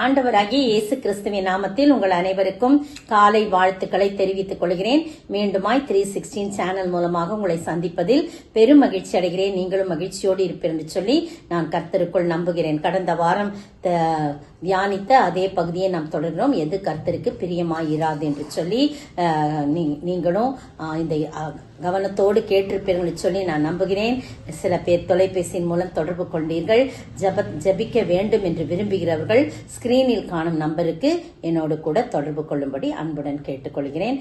ஆண்டவராகிய இயேசு கிறிஸ்துவின் நாமத்தில் உங்கள் அனைவருக்கும் காலை வாழ்த்துக்களை தெரிவித்துக் கொள்கிறேன். மீண்டுமாய் 316 சேனல் மூலமாக உங்களை சந்திப்பதில் பெரும் மகிழ்ச்சி அடைகிறேன். நீங்களும் மகிழ்ச்சியோடு இருப்பீர் என்று சொல்லி நான் கர்த்தருக்குள் நம்புகிறேன். கடந்த வாரம் தியானித்த அதே பகுதியை நாம் தொடர்கிறோம். எது கர்த்தருக்கு பிரியமாயிராது என்று சொல்லி நீங்களும் இந்த கவனத்தோடு கேட்டிருப்பீர்கள் சொல்லி நான் நம்புகிறேன். சில பேர் தொலைபேசியின் மூலம் தொடர்பு கொண்டீர்கள். ஜபிக்க வேண்டும் என்று விரும்புகிறவர்கள் ஸ்கிரீனில் காணும் நம்பருக்கு என்னோடு கூட தொடர்பு கொள்ளும்படி அன்புடன் கேட்டுக்கொள்கிறேன்.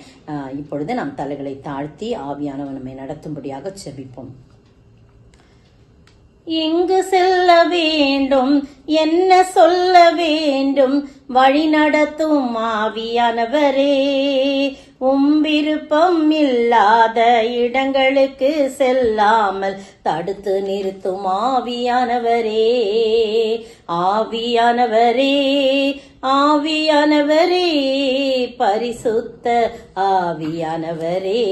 இப்பொழுது நாம் தலைகளை தாழ்த்தி ஆவியானவர் நம்மை நடத்தும்படியாக ஜெபிப்போம். எங்கு செல்ல வேண்டும், என்ன சொல்ல வேண்டும், வழி நடத்தும் ஆவியானவரே. விருப்பம் இல்லாத இடங்களுக்கு செல்லாமல் தடுத்து நிறுத்தும் ஆவியானவரே. ஆவியானவரே, ஆவியானவரே, பரிசுத்த ஆவியானவரே.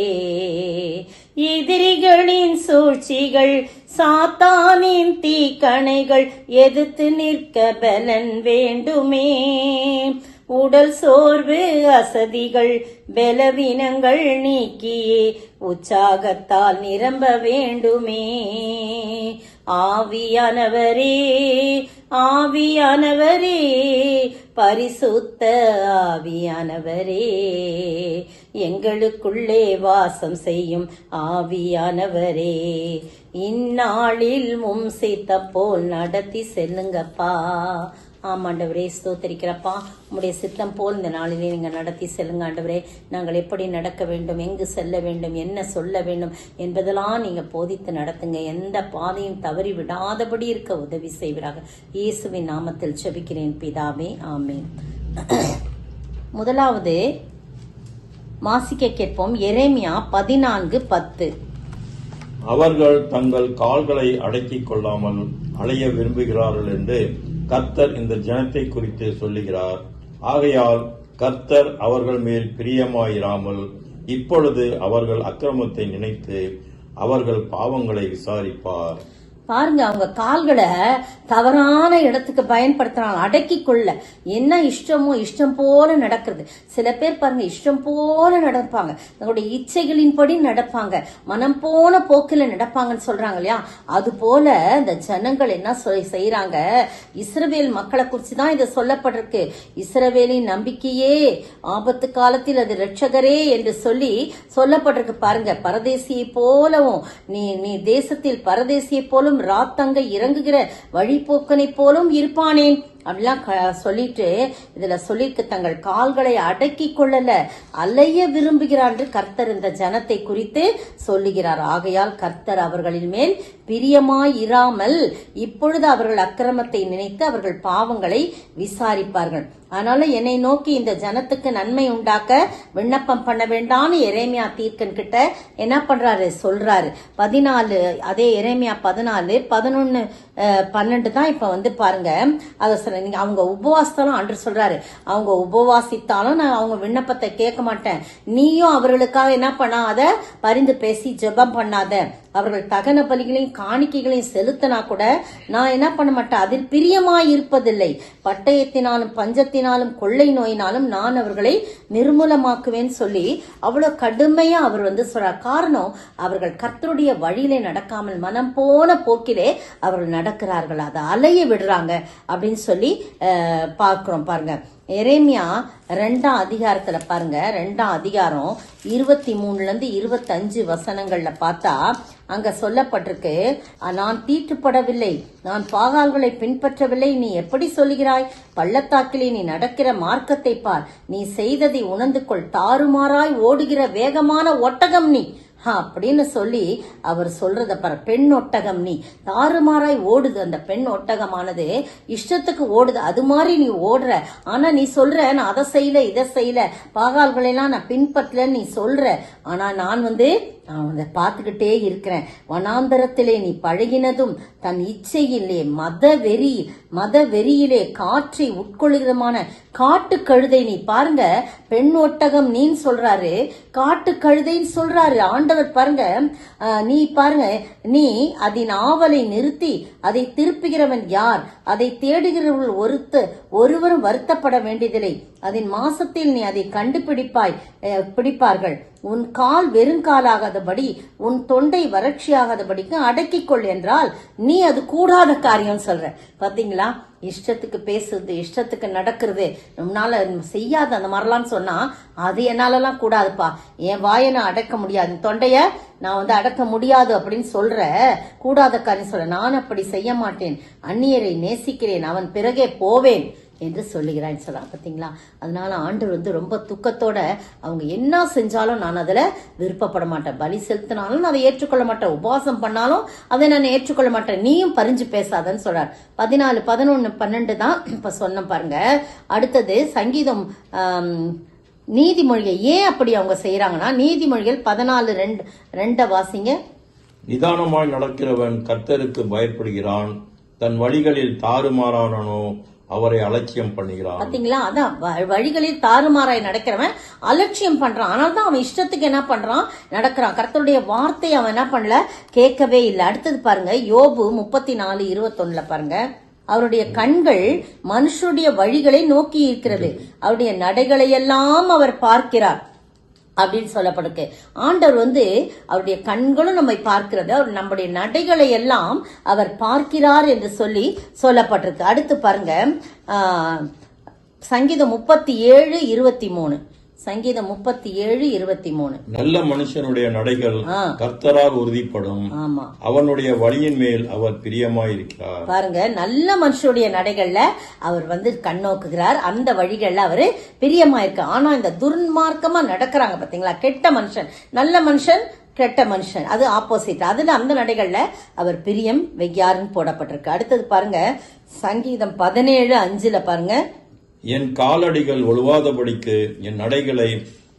எதிரிகளின் சூழ்ச்சிகள், சாத்தானின் தீக்கணைகள் எதிர்த்து நிற்க பலன் வேண்டுமே. உடல் சோர்வு, அசதிகள், பலவீனங்கள் நீக்கியே உற்சாகத்தால் நிரம்ப வேண்டுமே. ஆவியானவரே, ஆவியானவரே, பரிசுத்த ஆவியானவரே, எங்களுக்குள்ளே வாசம் செய்யும் ஆவியானவரே, இந்நாளில் சித்தம் போல் நடத்தி செல்லுங்கப்பா. ஆமாண்டவரே, ஸ்தோத்திரிக்கிறப்பா. உம்முடைய சித்தம் போல் இந்த நாளிலே நீங்க நடத்தி செல்லுங்க ஆண்டவரே. நாங்கள் எப்படி நடக்க வேண்டும், எங்கு செல்ல வேண்டும், என்ன சொல்ல வேண்டும் என்பதெல்லாம் நீங்க போதித்து நடத்துங்க. எந்த பாதையும் தவறி விடாதபடி இருக்க உதவி செய்வீராக. இயேசுவின் நாமத்தில் ஜெபிக்கிறேன் பிதாவே, ஆமென். முதலாவது வாசிக்க கேட்போம். எரேமியா 14:10. அவர்கள் தங்கள் கால்களை அடக்கிக் கொள்ளாமல் அலைய விரும்புகிறார்கள் என்று கர்த்தர் இந்த ஜனத்தை குறித்து சொல்லுகிறார். ஆகையால் கர்த்தர் அவர்கள் மேல் பிரியமாயிராமல் இப்பொழுது அவர்கள் அக்கிரமத்தை நினைத்து அவர்கள் பாவங்களை விசாரிப்பார். பாருங்க, அவங்க கால்களை தவறான இடத்துக்கு பயன்படுத்துறாங்க. அடக்கி கொள்ள என்ன இஷ்டமோ இஷ்டம் போல நடக்கிறது. சில பேர் பாருங்க, இஷ்டம் போல நடப்பாங்க, தங்களுடைய இச்சைகளின்படி நடப்பாங்க, மனம் போன போக்கில நடப்பாங்கன்னு சொல்றாங்க இல்லையா. அது போல இந்த ஜனங்கள் என்ன செய்யறாங்க, இஸ்ரவேல் மக்களை குறிச்சு தான் இது சொல்லப்பட்டிருக்கு. இஸ்ரவேலின் நம்பிக்கையே, ஆபத்து காலத்தில் அது இரட்சகரே என்று சொல்லி சொல்லப்பட்டிருக்கு. பாருங்க, பரதேசியை போலவும் நீ தேசத்தில் பரதேசியை போலும் ராத்தங்க இறங்குகிற வழிபோக்கனை போலும் இருப்பானேன் அப்படிலாம் சொல்லிட்டு இதுல சொல்லிருக்கு. தங்கள் கால்களை அடக்கி கொள்ளல, அலைய விரும்புகிறார் என்று கர்த்தர் இந்த ஜனத்தை குறித்து சொல்லுகிறார். ஆகையால் கர்த்தர் அவர்களின் மேல் பிரியமாயிராமல் இப்பொழுது அவர்கள் அக்கிரமத்தை நினைத்து அவர்கள் பாவங்களை விசாரிப்பார்கள். அதனால என்னை நோக்கி இந்த ஜனத்துக்கு நன்மை உண்டாக்க விண்ணப்பம் பண்ண வேண்டாம்னு எரேமியா தீர்க்கன் கிட்ட என்ன பண்றாரு சொல்றாரு. 14 அதே எரேமியா 14, 11, 12 தான் இப்ப பாருங்க. அத நீங்க அவங்க உபவாசத்தாலும் அன்று சொல்றாரு, அவங்க உபவாசித்தாலும் நான் அவங்க விண்ணப்பத்தை கேட்க மாட்டேன். நீயும் அவர்களுக்காக என்ன பண்ணாத, பரிந்து பேசி ஜெபம் பண்ணாத. அவர்கள் தகன பலிகளையும் காணிக்கைகளையும் செலுத்தினா கூட நான் என்ன பண்ண மாட்டேன், அதில் பிரியமாய் இருப்பதில்லை. பட்டயத்தினாலும் பஞ்சத்தினாலும் கொள்ளை நோயினாலும் நான் அவர்களை நிர்மூலமாக்குவேன்னு சொல்லி அவ்வளவு கடுமையா அவர் சொல்றார். காரணம், அவர்கள் கர்த்தருடைய வழியிலே நடக்காமல் மனம் போன போக்கிலே அவர்கள் நடக்கிறார்கள், அதை அலைய விடுறாங்க அப்படின்னு சொல்லி பார்க்கிறோம். பாருங்க, எரேமியா 2ஆம் அதிகாரத்துல பாருங்க, 2ஆம் அதிகாரம் 23 25 வசனங்கள்ல பார்த்தா அங்க சொல்லப்பட்டிருக்கு, நான் தீட்டுப்படவில்லை, நான் பாகால்களை பின்பற்றவில்லை, நீ எப்படி சொல்லுகிறாய்? பள்ளத்தாக்கிலே நீ நடக்கிற மார்க்கத்தை பார், நீ செய்ததை உணர்ந்து கொள், தாறுமாறாய் ஓடுகிற வேகமான ஒட்டகம் நீ அப்படின்னு சொல்லி அவர் சொல்றத பாரு. பெண் ஒட்டகம் நீ, தாறுமாறாய் ஓடுது அந்த பெண் ஒட்டகமானது, இஷ்டத்துக்கு ஓடுது. அது மாதிரி நீ ஓடுற, ஆனா நீ சொல்ற நான் அதை செய்யல இதை செய்யல, பாகால்களெல்லாம் நான் பின்பற்றலன்னு நீ சொல்ற. ஆனா நான் அதை பார்த்துக்கிட்டே இருக்கிறேன். வனாந்தரத்திலே நீ பழகினதும் தன் இச்சையிலே மத வெறியிலே காற்றை உட்கொள்கிறமான காட்டு கழுதை நீ. பாருங்க, பெண் ஒட்டகம் நீன்னு சொல்றாரு, காட்டு கழுதைன்னு சொல்றாரு. ஆண்டவர் பாருங்க, நீ பாருங்க, நீ அதன் ஆவலை நிறுத்தி அதை திருப்புகிறவன் யார்? அதை தேடுகிறவர்கள் ஒருவரும் வருத்தப்பட வேண்டியதில்லை. அதன் மாசத்தில் நீ அதை பிடிப்பார்கள். உன் கால் வெறுங்காலாகாதபடி உன் தொண்டை வறட்சியாகாதபடிக்கு அடக்கிக்கொள் என்றால் நீ அது கூடாத காரியம் சொல்ற. பாத்தீங்களா? இஷ்டத்துக்கு பேசுறது, இஷ்டத்துக்கு நடக்கிறது, நம்மளால செய்யாத அந்த மாதிரிலாம் சொன்னா அது என்னாலலாம் கூடாதுப்பா, என் வாயை நான் அடக்க முடியாது, தொண்டைய நான் அடக்க முடியாது அப்படின்னு சொல்ற கூடாத காரியம் சொல்ற. நான் அப்படி செய்ய மாட்டேன், அந்நியரை நேசிக்கிறேன், அவன் பிறகே போவேன் என்று சொல்லுகிறான்னு சொல்றான். பாத்தீங்களா? அதனால ஆண்டவர் ரொம்ப துக்கத்தோட அவங்க என்ன செஞ்சாலும் நான் அதுல விருப்பப்பட மாட்டேன், பலி செலுத்தினாலும் நான் அதை ஏற்றுக்கொள்ள மாட்டேன், உபவாசம் பண்ணாலும் அதை நான் ஏற்றுக்கொள்ள மாட்டேன், நீயும் பறிஞ்சு பேசாதன்னு சொல்றார். 14, 11, 12 தான் இப்ப சொன்ன பாருங்க. அடுத்தது சங்கீதம் நீதிமொழிகள் ஏன் அப்படி அவங்க செய்யறாங்கன்னா, நீதிமொழிகள் 14:2 வாசிங்க. நிதானமாய் நடக்கிறவன் கர்த்தருக்கு பயப்படுகிறான், தன் வழிகளில் தாறுமாறானோ அவரை அலட்சியம் பண்ணுகிறான். பாத்தீங்களா? அதான் வழிகளில் தாறுமாறாய் நடக்கிறவன் அலட்சியம் பண்றான். ஆனால் தான் அவன் இஷ்டத்துக்கு என்ன பண்றான், நடக்கிறான். கர்த்தருடைய வார்த்தையை அவன் என்ன பண்ணல, கேட்கவே இல்லை. அடுத்தது பாருங்க, யோபு 34:21 பாருங்க. அவருடைய கண்கள் மனுஷருடைய வழிகளை நோக்கி இருக்கிறது, அவருடைய நடைகளை எல்லாம் அவர் பார்க்கிறார் அப்படின்னு சொல்லப்படுது. ஆண்டவர் அவருடைய கண்களும் நம்மை பார்க்கிறது, அவர் நம்முடைய நடைகளை எல்லாம் அவர் பார்க்கிறார் என்று சொல்லப்பட்டிருக்கு. அடுத்து பாருங்க, சங்கீதம் 37:23. சங்கீதம் 37:23. நல்ல மனுஷனுடைய நடைகள் கர்த்தரால் உறுதிப்படும், அவனுடைய வழியின் மேல் அவர் பிரியமாயிருக்கிறார். பாருங்க, நல்ல மனுஷனுடைய நடைகள்ல அவர் கண்ணோக்குகிறார், அந்த வழிகள்ல அவரு பிரியமாயிருக்க. ஆனா இந்த துர்மார்க்கமா நடக்கிறாங்க பாத்தீங்களா, கெட்ட மனுஷன், நல்ல மனுஷன் கெட்ட மனுஷன், அது ஆப்போசிட். அதுல அந்த நடைகள்ல அவர் பிரியம் வெய்யாருன்னு போடப்பட்டிருக்கு. அடுத்தது பாருங்க, சங்கீதம் 17:5 பாருங்க. என் காலடிகள் ஒழுவாதபடிக்கு என் நடைகளை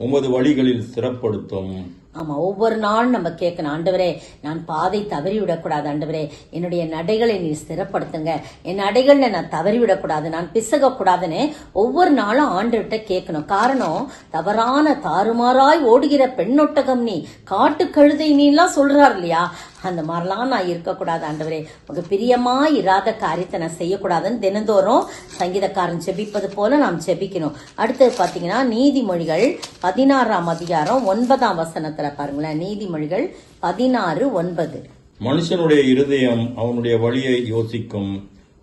உமது வழிகளில் ஸ்திரப்படுத்தும். ஆமா, ஒவ்வொரு நாளும் நம்ம கேட்கணும், ஆண்டவரே நான் பாதை தவறி விடக்கூடாது, ஆண்டவரே என்னுடைய நடைகளை நீ ஸ்திரப்படுத்துங்க, என் நடைகள்ல நான் தவறி விடக்கூடாது, நான் பிசக கூடாதுன்னு ஒவ்வொரு நாளும் ஆண்டவர்கிட்ட கேட்கணும். காரணம், தவறான தாறுமாறாய் ஓடுகிற பெண்ணொட்டகம் நீ, காட்டு கழுதை நீ எல்லாம் சொல்றாரு இல்லையா, அந்த மாதிரிலாம் நான் இருக்கக்கூடாது ஆண்டவரே, உங்க பிரியமா இராத காரியத்தை நான் செய்யக்கூடாதுன்னு தினந்தோறும் சங்கீதக்காரன் செபிப்பது போல நாம் செபிக்கணும். அடுத்தது பாத்தீங்கன்னா நீதிமொழிகள் 16:9 பாருங்களேன். நீதிமொழிகள் 16:9. மனுஷனுடைய இருதயம் அவனுடைய வழியை யோசிக்கும்,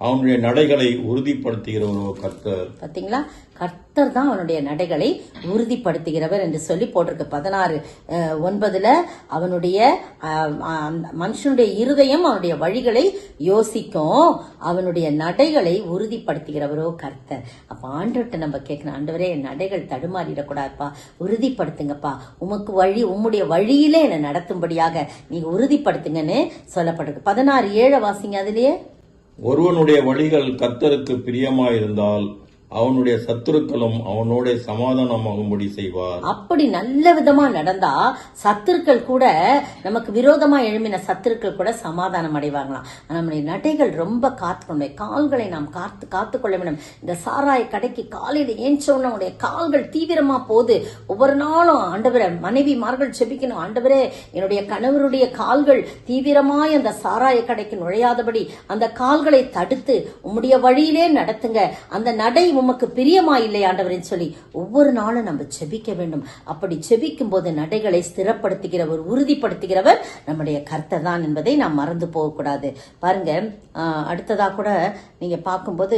அவனுடைய நடைகளை உறுதிப்படுத்துகிறவரோ கர்த்தர். பாத்தீங்களா? கர்த்தர் தான் அவனுடைய நடைகளை உறுதிப்படுத்துகிறவர் என்று சொல்லி போட்டிருக்கு. 16:9 அவனுடைய மனுஷனுடைய இருதயம் அவனுடைய வழிகளை யோசிக்கும், அவனுடைய நடைகளை உறுதிப்படுத்துகிறவரோ கர்த்தர். அப்ப ஆண்டவர்கிட்ட நம்ம கேட்கணும், ஆண்டவரே என் நடைகள் தடுமாறிடக்கூடாதுப்பா, உறுதிப்படுத்துங்கப்பா, உம்முடைய வழியிலே என்னை நடத்தும்படியாக நீங்க உறுதிப்படுத்துங்கன்னு சொல்லப்பட்டிருக்கு. 16:7 வாசிங்க. அதுலயே ஒருவனுடைய வழிகள் கர்த்தருக்கு பிரியமாயிருந்தால் அவனுடைய சத்துருக்களும் அவனோட சமாதானமாகும்படி செய்வார். அப்படி நல்ல விதமா நடந்தா சத்துருக்கள் கூட, நமக்கு விரோதமா எழும்பின சத்துருக்கள் கூட சமாதானம் அடைவாங்களாம். நம்முடைய நடைகள் ரொம்ப காத்துக்கொள்ள, கால்களை நாம் காத்துக்கொள்ள வேண்டும். இந்த சாராய கடைக்கு காலையில ஏஞ்சோன்னு உடைய கால்கள் தீவிரமா போகுது. ஒவ்வொரு நாளும் ஆண்டவரே, மனைவிமார்கள் செபிக்கணும், ஆண்டவரே என்னுடைய கணவருடைய கால்கள் தீவிரமாய் அந்த சாராய கடைக்கு நுழையாதபடி அந்த கால்களை தடுத்து உம்முடைய வழியிலே நடத்துங்க, அந்த நடை உமக்கு பிரியமா இல்லை ஆண்டவரின் சொல்லி ஒவ்வொரு நாளும் நம்ம செபிக்க வேண்டும். அப்படி செபிக்கும் போது நடைகளை ஸ்திரப்படுத்துகிறவர், உறுதிப்படுத்துகிறவர் நம்முடைய கர்த்தர் தான் என்பதை நாம் மறந்து போகக்கூடாது. பாருங்க, அடுத்ததா கூட நீங்க பார்க்கும்போது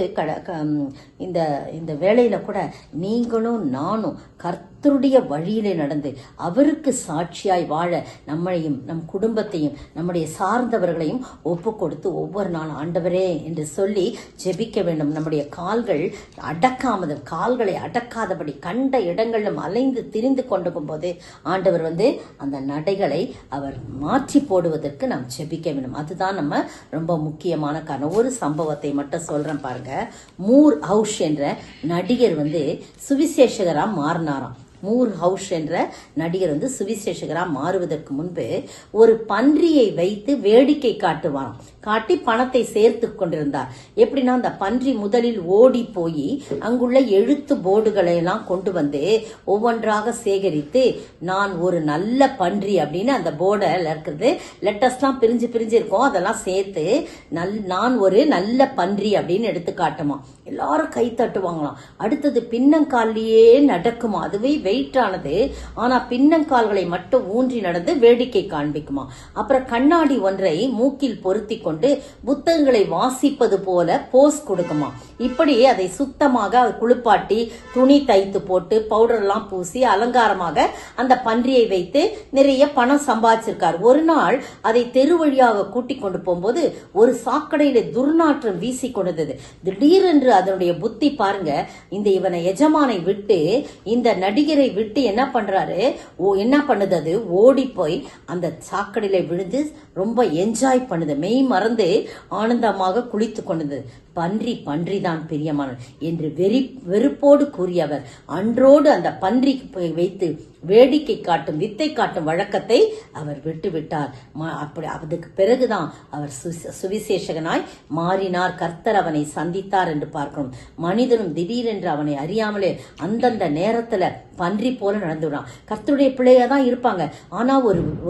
இந்த வேளையில கூட நீங்களும் நானும் கர்த்தருடைய வழியிலே நடந்து அவருக்கு சாட்சியாய் வாழ நம்மளையும் நம் குடும்பத்தையும் நம்முடைய சார்ந்தவர்களையும் ஒப்பு கொடுத்து ஒவ்வொரு நாள் ஆண்டவரே என்று சொல்லி ஜெபிக்க வேண்டும். நம்முடைய கால்களை அடக்காதபடி கண்ட இடங்களிலும் அலைந்து திரிந்து கொண்டு போது ஆண்டவர் அந்த நடைகளை அவர் மாற்றி போடுவதற்கு நாம் ஜெபிக்க வேண்டும். அதுதான் நம்ம ரொம்ப முக்கியமான காரணம். ஒரு சம்பவத்தை மட்டும் சொல்றேன் பாருங்க. மூர் ஹவுஸ் என்ற நடிகர் சுவிசேஷகரா மாறினாராம். மூர் ஹவுஸ் என்ற நடிகர் வந்து சுவிசேஷகரா மாறுவதற்கு முன்பு ஒரு பன்றியை வைத்து வேடிக்கை காட்டுவாராம். காட்டி பணத்தை சேர்த்து கொண்டிருந்தார். எப்படின்னா அந்த பன்றி முதலில் ஓடி போய் அங்குள்ள எழுத்து போர்டுகளை எல்லாம் கொண்டு வந்து ஒவ்வொன்றாக சேகரித்து, நான் ஒரு நல்ல பன்றி அப்படின்னு அந்த போர்டில் இருக்கிறது லெட்டர்ஸ்லாம் பிரிஞ்சு பிரிஞ்சு இருக்கும், அதெல்லாம் சேர்த்து நான் ஒரு நல்ல பன்றி அப்படின்னு எடுத்து காட்டுமா. எல்லாரும் கை தட்டுவாங்களாம். அடுத்தது பின்னங்காலிலேயே நடக்குமா. அதுவே வெயிட் ஆனது, ஆனா பின்னங்கால்களை மட்டும் ஊன்றி நடந்து வேடிக்கை காண்பிக்குமா. அப்புறம் கண்ணாடி ஒன்றை மூக்கில் பொருத்தி கொண்டு புத்தகங்களை வாசிப்பது போல போஸ் கொடுக்குமா. இப்படி அதை சுத்தமாக குளிப்பாட்டி துணி தைத்து போட்டு பவுடர் எல்லாம் பூசி அலங்காரமாக அந்த பன்றியை வைத்து நிறைய பணம் சம்பாதிச்சிருக்கார். ஒரு நாள் அதை தெரு வழியாக கூட்டிக் கொண்டு போகும்போது ஒரு சாக்கடையில துர்நாற்றம் வீசி கொண்டது. திடீரென்று அதனுடைய புத்தி பாருங்க, இந்த இவனை எஜமானை விட்டு இந்த நடிகரை விட்டு என்ன பண்றாரு, என்ன பண்ணுது, அது ஓடி போய் அந்த சாக்கடையில விழுந்து ரொம்ப என்ஜாய் பண்ணுது, மெய் மறந்து ஆனந்தமாக குளித்து கொண்டது. பன்றி பன்றிதான் பிரியமானவன் என்று வெறுப்போடு கூறியவர் அன்றோடு அந்த பன்றி வைத்து வேடிக்கை காட்டும் வித்தை காட்டும் வழக்கத்தை அவர் விட்டுவிட்டார். அப்படி அதுக்கு பிறகுதான் அவர் சுவிசேஷகனாய் மாறினார். கர்த்தர் அவனை சந்தித்தார் என்று பார்க்கணும். மனிதனும் திடீரென்று அவனை அறியாமலே அந்தந்த நேரத்துல பன்றி போல நடந்துவிடான். கர்த்தருடைய பிள்ளையா தான் இருப்பாங்க, ஆனா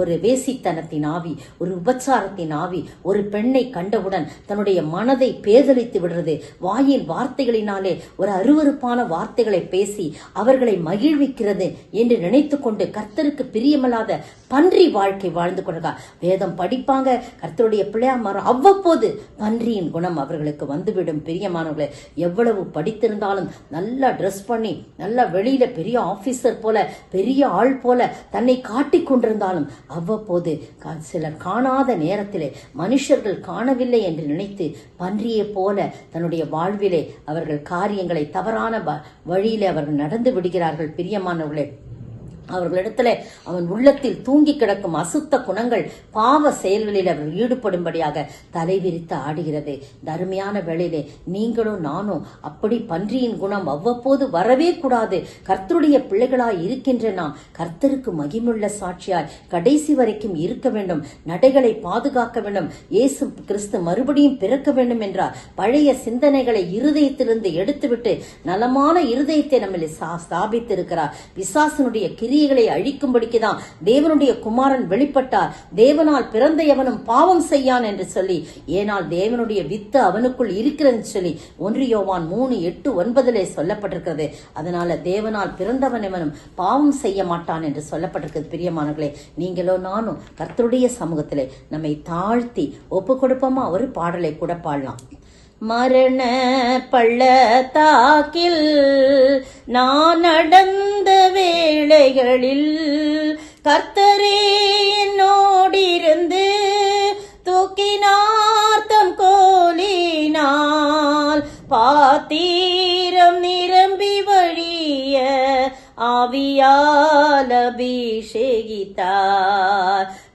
ஒரு வேசித்தனத்தின் ஆவி, ஒரு உபச்சாரத்தின் ஆவி ஒரு பெண்ணை கண்டவுடன் தன்னுடைய மனதை பேதலித்து விடுறது. வாயின் வார்த்தைகளினாலே ஒரு அருவருப்பான வார்த்தைகளை பேசி அவர்களை மகிழ்விக்கிறது என்று நினைத்துக் கொண்டு கர்த்தருக்கு பிரியமில்லாத பன்றி வாழ்க்கை வாழ்ந்து கொண்டிருக்கா. வேதம் படிப்பாங்க, கர்த்தருடைய பிள்ளையா மாறும். அவ்வப்போது பன்றியின் குணம் அவர்களுக்கு வந்துவிடும். பிரியமானவர்களே, எவ்வளவு படித்திருந்தாலும் நல்லா ட்ரெஸ் பண்ணி நல்லா வெளியில பெரிய ஆபீசர் போல பெரிய ஆள் போல தன்னை காட்டிக் கொண்டிருந்தாலும் அவ்வப்போது சிலர் காணாத நேரத்திலே மனுஷர்கள் காணவில்லை என்று நினைத்து பன்றியை போல தன்னுடைய வாழ்விலே அவர்கள் காரியங்களை தவறான வழியிலே அவர்கள் நடந்து விடுகிறார்கள். பிரியமானவர்களே, அவர்களிடத்துல அவன் உள்ளத்தில் தூங்கி கிடக்கும் அசுத்த குணங்கள் பாவ செயல்களில் அவர்கள் ஈடுபடும்படியாக தலைவிரித்து ஆடுகிறது. தருமையான வேளையிலே நீங்களும் நானும் அப்படி பன்றியின் குணம் அவ்வப்போது வரவே கூடாது. கர்த்தருடைய பிள்ளைகளாய் இருக்கின்ற நாம் கர்த்தருக்கு மகிமுள்ள சாட்சியாய் கடைசி வரைக்கும் இருக்க வேண்டும். நடைகளை பாதுகாக்க வேண்டும். இயேசு கிறிஸ்து மறுபடியும் பிறக்க வேண்டும் என்றார். பழைய சிந்தனைகளை இருதயத்திலிருந்து எடுத்துவிட்டு நலமான இருதயத்தை நம்மளை ஸ்தாபித்திருக்கிறார். பிசாசனுடைய கிரியைகளை அழிக்கும்படிக்குதான் தேவனுடைய குமாரன் வெளிப்பட்டார். தேவனால் பிறந்த எவனும் பாவம் செய்யான் என்று சொல்லி, ஏனால் தேவனுடைய வித்து அவனுக்குள் இருக்கிறது சொல்லி 1 யோவான் 3:8-9 சொல்லப்பட்டிருக்கிறது. அதனால தேவனால் பிறந்தவன் எவனும் பாவம் செய்ய மாட்டான் என்று சொல்லப்பட்டிருக்கிறது. பிரியமானவர்களே, நீங்களோ நானும் கர்த்தருடைய சமூகத்திலே நம்மை தாழ்த்தி ஒப்பு கொடுப்போமா? ஒரு பாடலை கூட பாடலாம். மரண பள்ளத்தாக்கில் நான் நடந்த வேளைகளில் கர்த்தரே என்னோடிருந்து தூக்கினார் தம் கோலினால். பாத்தீரம் நிரம்பி வழிய ஆவியால் அபிஷேகித்தார்.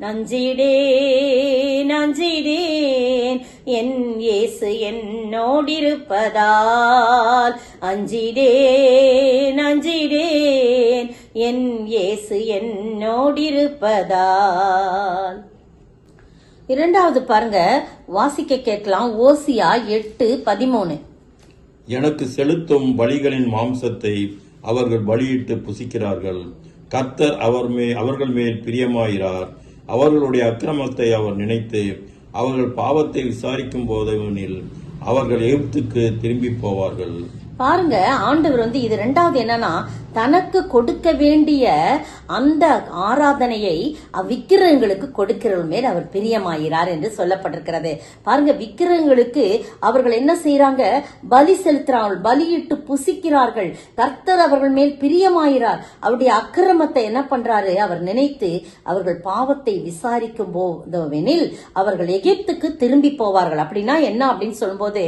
நஞ்சிடேன் நஞ்சிடேன் என் இயேசு என்னோடிருப்பதால். அஞ்சிடேன் அஞ்சிடேன் என் இயேசு என்னோடிருப்பதால். இரண்டாவது பாருங்க, வாசிக்க கேட்கலாம். ஓசியா 8:13. எனக்கு செலுத்தும் பலிகளின் மாம்சத்தை அவர்கள் பலியிட்டு புசிக்கிறார்கள். கர்த்தர் அவர்கள் மேல் பிரியமாயிரார். அவர்களுடைய அக்கிரமத்தை அவர் நினைத்து அவர்கள் பாவத்தை விசாரிக்கும் போதவனில் அவர்கள் எகிப்துக்கு திரும்பி போவார்கள். பாருங்க, ஆண்டவர் வந்து இது ரெண்டாவது என்னன்னா, தனக்கு கொடுக்க வேண்டிய அந்த ஆராதனையை விக்கிரகங்களுக்கு கொடுக்கிற மேல் அவர் பிரியமாயிரார் என்று சொல்லப்பட்டிருக்கிறது. பாருங்க, விக்கிரகங்களுக்கு அவர்கள் என்ன செய்யறாங்க? பலி செலுத்துறார்கள், பலியிட்டு புசிக்கிறார்கள். கர்த்தர் அவர்கள் மேல் பிரியமாயிரார். அவருடைய அக்கிரமத்தை என்ன பண்றாரு? அவர் நினைத்து அவர்கள் பாவத்தை விசாரிக்கும் போதெனில் அவர்கள் எகிப்துக்கு திரும்பி போவார்கள். அப்படின்னா என்ன அப்படின்னு சொல்லும்போது,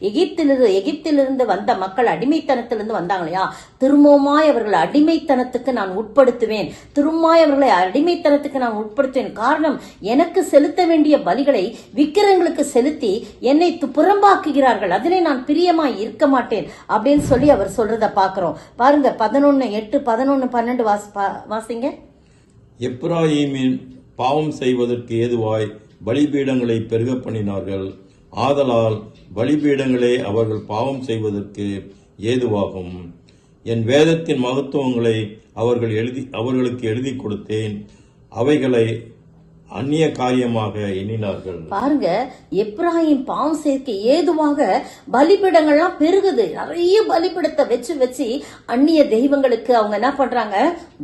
எகிப்திலிருந்து வந்த மக்கள் மக்கள் அடிமைத்தனத்திலிருந்து வந்தாங்க இல்லையா, திரும்பவுமாய் அவர்களை அடிமைத்தனத்துக்கு நான் உட்படுத்துவேன், திரும்பமாய் அவர்களை அடிமைத்தனத்துக்கு நான் உட்படுத்துவேன். காரணம், எனக்கு செலுத்த வேண்டிய பலிகளை விக்கிரங்களுக்கு செலுத்தி என்னை புறம்பாக்குகிறார்கள், அதிலே நான் பிரியமாய் இருக்க மாட்டேன் அப்படின்னு சொல்லி அவர் சொல்றத பாக்குறோம். பாருங்க 11:8, 11, 12 வாசிங்க. எப்பிராயீமின் பாவம் செய்வதற்கு ஏதுவாய் பலிபீடங்களை பெருக பண்ணினார்கள், ஆதலால் பலிபீடங்களே அவர்கள் பாவம் செய்வதற்கு ஏதுவாகும். என் வேதத்தின் மகத்துவங்களை அவர்களுக்கு எழுதி கொடுத்தேன், அவைகளை அந்நிய காரியமாக எண்ணினார்கள். பாருங்க, எப்ராஹிம் பாவம் செய்ய ஏதுவாக பலிபீடங்கள்லாம் பெருகுது. நிறைய பலிபீடத்தை வச்சு அந்நிய தெய்வங்களுக்கு அவங்க என்ன பண்றாங்க,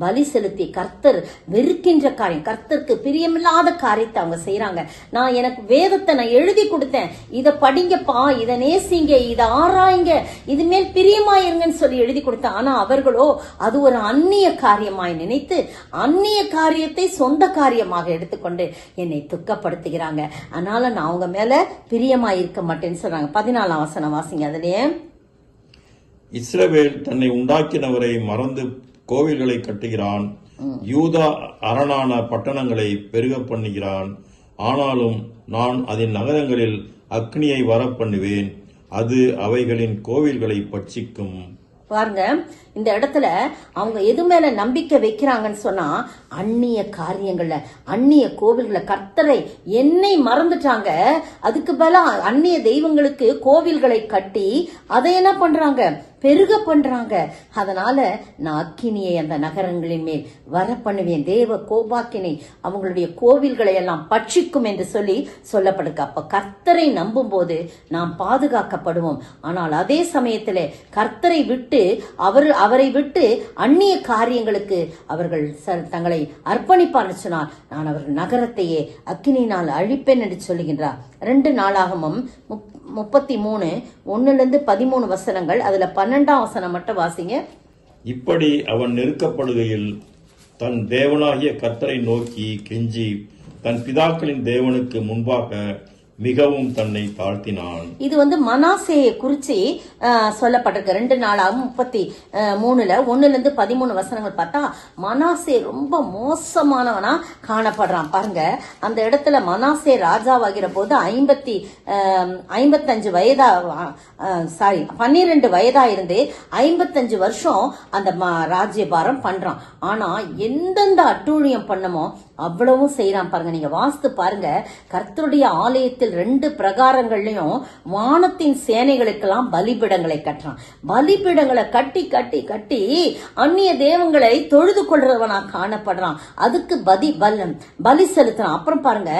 பலி செலுத்தி கர்த்தர் வெறுக்கின்ற காரியம், கர்த்தருக்கு பிரியமில்லாத காரியத்தை அவங்க செய்யறாங்க. நான் எனக்கு வேதத்தை நான் எழுதி கொடுத்தேன், இதை படிங்கப்பா, இதை நேசிங்க, இதை ஆராய்ங்க, இது மேல் பிரியமாயிருங்கன்னு சொல்லி எழுதி கொடுத்தேன். ஆனா அவர்களோ அது ஒரு அந்நிய காரியமாய் நினைத்து அந்நிய காரியத்தை சொந்த காரியமாக எடுத்துக்கொண்டு என்னை துக்கப்படுத்துகிறாங்க, அதனால நான் அவங்க மேல பிரியமா இருக்க மாட்டேன்னு சொல்றாங்க. 14 வசனம் வாசிங்க. அதுலயே இஸ்ரவேல் தன்னை உண்டாக்கினவரை மறந்து கோவில்களை கட்டுகிறான், யூதா அரணான பட்டணங்களை பெருக பண்ணுகிறான், ஆனாலும் நான் அதன் நகரங்களில் அக்னியை வர பண்ணுவேன், அது அவைகளின் கோவில்களை பட்சிக்கும். பாருங்க, இந்த இடத்துல அவங்க எது மேல நம்பிக்கை வைக்கிறாங்கன்னு சொன்னா அந்நிய காரியங்கள்ல, அந்நிய கோவில்களை, கர்த்தரை என்னை மறந்துட்டாங்க, அதுக்கு பதிலா அந்நிய தெய்வங்களுக்கு கோவில்களை கட்டி அதை என்ன பண்றாங்க, பெருக பண்றாங்க. அதனால நான் அக்கினியை அந்த நகரங்களின் மேல் வர பண்ணுவேன், தேவ கோபாக்கினை அவங்களுடைய கோவில்களை எல்லாம் பட்சிக்கும் என்று சொல்லி சொல்லப்படுது. அப்ப கர்த்தரை நம்பும் போது நாம் பாதுகாக்கப்படுவோம். ஆனால் அதே சமயத்திலே கர்த்தரை விட்டு அவரை விட்டு அந்நிய காரியங்களுக்கு அவர்கள் தங்களை அர்ப்பணிப்பான்னு சொன்னால் நான் அவர்கள் நகரத்தையே அக்கினியினால் அழிப்பேன் என்று சொல்லுகின்றார். 2 நாளாகமும் 33, 1-13 வசனங்கள். அதுல 12ஆம் வசனம் மட்டும் வாசிங்க. இப்படி அவன் நெருக்கப்படுகையில் தன் தேவனாகிய கர்த்தரை நோக்கி கெஞ்சி தன் பிதாக்களின் தேவனுக்கு முன்பாக மிகவும் தன்னை தாழ்த்தினான். இது மனாசேயை குறிச்சு சொல்லப்பட்டிருக்கு. 2 நாளாகவும் 33, 1-13 வசனங்கள் பார்த்தா மனாசே ரொம்ப மோசமானவனா காணப்படுறான். பாருங்க, அந்த இடத்துல மனாசே ராஜாவாகிற போது 55 வயதா 12 வயதா இருந்து 55 வருஷம் அந்த ராஜ்யபாரம் பண்றான். ஆனா எந்தெந்த அட்டூழியம் பண்ணமோ அவ்வளவும் செய்யறான். பாருங்க, நீங்க வாஸ்து பாருங்க, கர்த்தருடைய ஆலயத்தில் 2 பிரகாரங்கள்லயும் வானத்தின் சேனைகளுக்கெல்லாம் பலிபீடங்களை கட்டுறான். பலிபீடங்களை கட்டி கட்டி கட்டி அந்நிய தேவங்களை தொழுது கொள்றவனா காணப்படுறான். அதுக்கு பலி செலுத்துறான். அப்புறம் பாருங்க,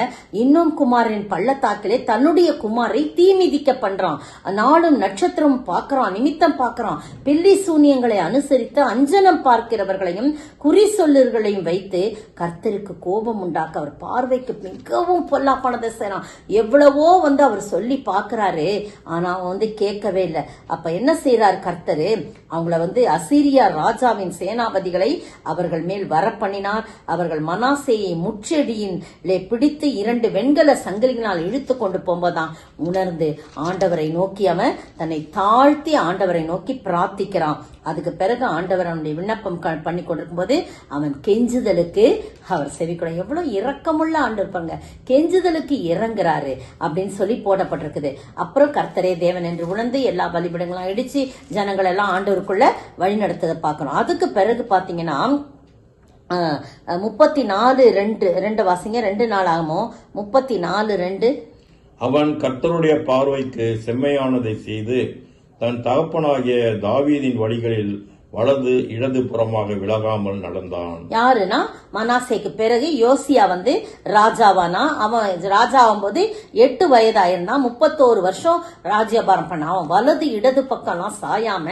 இன்னும் குமாரின் பள்ளத்தாக்கிலே தன்னுடைய குமாரை தீ மிதிக்க பண்றான். நாளும் நட்சத்திரம் பார்க்கறான், நிமித்தம் பார்க்கறான். பில்லி சூனியங்களை அனுசரித்து அஞ்சனம் பார்க்கிறவர்களையும் குறி சொல்லர்களையும் வைத்து கர்த்தருக்கு கோபம் உண்டாக்க அவர் பார்வைக்கு மிகவும் பொல்லாப்பானதை செய்யறான். எவ்வளவோ அவர் சொல்லி பாக்குறாரு, ஆனா அவன் கேட்கவே இல்லை. அப்ப என்ன செய்யறாரு கர்த்தரு, அவங்கள அசீரியா ராஜாவின் சேனாபதிகளை அவர்கள் மேல் வர பண்ணினார். அவர்கள் மனாசேயை முச்செடியின் பிடித்து 2 வெண்கல சங்கிலிகளால் இழுத்து கொண்டு போகும்போதான் உணர்ந்து ஆண்டவரை நோக்கி அவன் தன்னை தாழ்த்தி ஆண்டவரை நோக்கி பிரார்த்திக்கிறான். அதுக்கு பிறகு ஆண்டவர் அவனுடைய விண்ணப்பம் பண்ணி கொண்டிருக்கும் போது அவன் கெஞ்சுதலுக்கு அவர் செவிக்கூட. எவ்வளவு இரக்கமுள்ள ஆண்டு இருப்பாங்க, கெஞ்சுதலுக்கு இறங்குறாரு அப்படின்னு சொல்லி போடப்பட்டிருக்குது. அப்புறம் கர்த்தரே தேவன் என்று உணர்ந்து எல்லா பலிபீடங்களும் இடிச்சு ஜனங்கள் எல்லாம் ஆண்டவருக்குள்ள வழி நடத்ததை பார்க்கணும். அதுக்கு பிறகு பாத்தீங்கன்னா 34:2 வாசிங்க. 2 நாளாகமோ 34:2. அவன் கர்த்தருடைய பார்வைக்கு செம்மையானதை செய்து தன் தகப்பனாகிய தாவீதின் வழிகளில் வலது இடது புறமாக விலகாமல் நடந்தான். யாருன்னா மனாசேக்கு பிறகு யோசியா ராஜாவானா. அவன் ராஜாவும் போது 8 வயதாயிருந்தான். 31 வருஷம் ராஜ்யபாரம் பண்ண. அவன் வலது இடது பக்கம்லாம் சாயாம